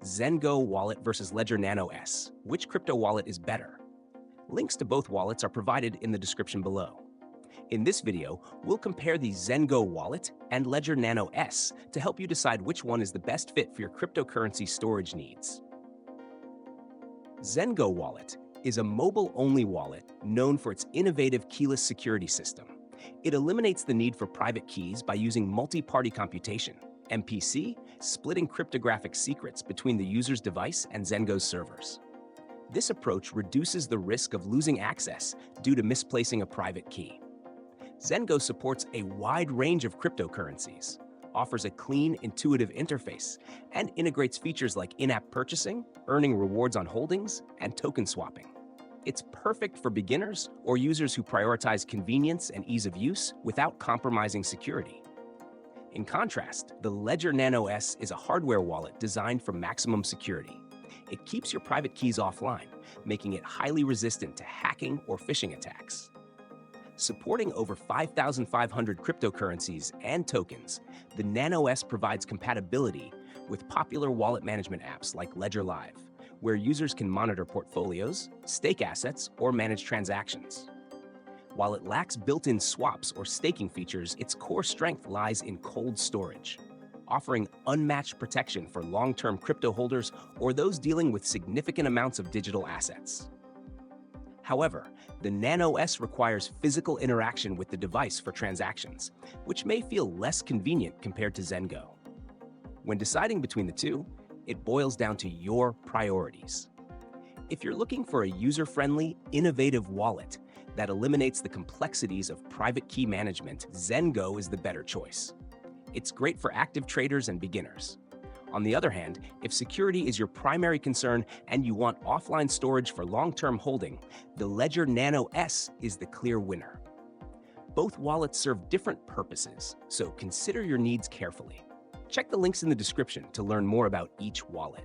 ZenGo wallet versus Ledger Nano S. Which crypto wallet is better? Links to both wallets are provided in the description below. In this video, we'll compare the ZenGo wallet and Ledger Nano S to help you decide which one is the best fit for your cryptocurrency storage needs. ZenGo wallet is a mobile-only wallet known for its innovative keyless security system. It eliminates the need for private keys by using multi-party computation, MPC, splitting cryptographic secrets between the user's device and ZenGo's servers. This approach reduces the risk of losing access due to misplacing a private key. ZenGo supports a wide range of cryptocurrencies, offers a clean, intuitive interface, and integrates features like in-app purchasing, earning rewards on holdings, and token swapping. It's perfect for beginners or users who prioritize convenience and ease of use without compromising security. In contrast, the Ledger Nano S is a hardware wallet designed for maximum security. It keeps your private keys offline, making it highly resistant to hacking or phishing attacks. Supporting over 5,500 cryptocurrencies and tokens, the Nano S provides compatibility with popular wallet management apps like Ledger Live, where users can monitor portfolios, stake assets, or manage transactions. While it lacks built-in swaps or staking features, its core strength lies in cold storage, offering unmatched protection for long-term crypto holders or those dealing with significant amounts of digital assets. However, the Nano S requires physical interaction with the device for transactions, which may feel less convenient compared to ZenGo. When deciding between the two, it boils down to your priorities. If you're looking for a user-friendly, innovative wallet that eliminates the complexities of private key management, ZenGo is the better choice. It's great for active traders and beginners. On the other hand, if security is your primary concern and you want offline storage for long-term holding, the Ledger Nano S is the clear winner. Both wallets serve different purposes, so consider your needs carefully. Check the links in the description to learn more about each wallet.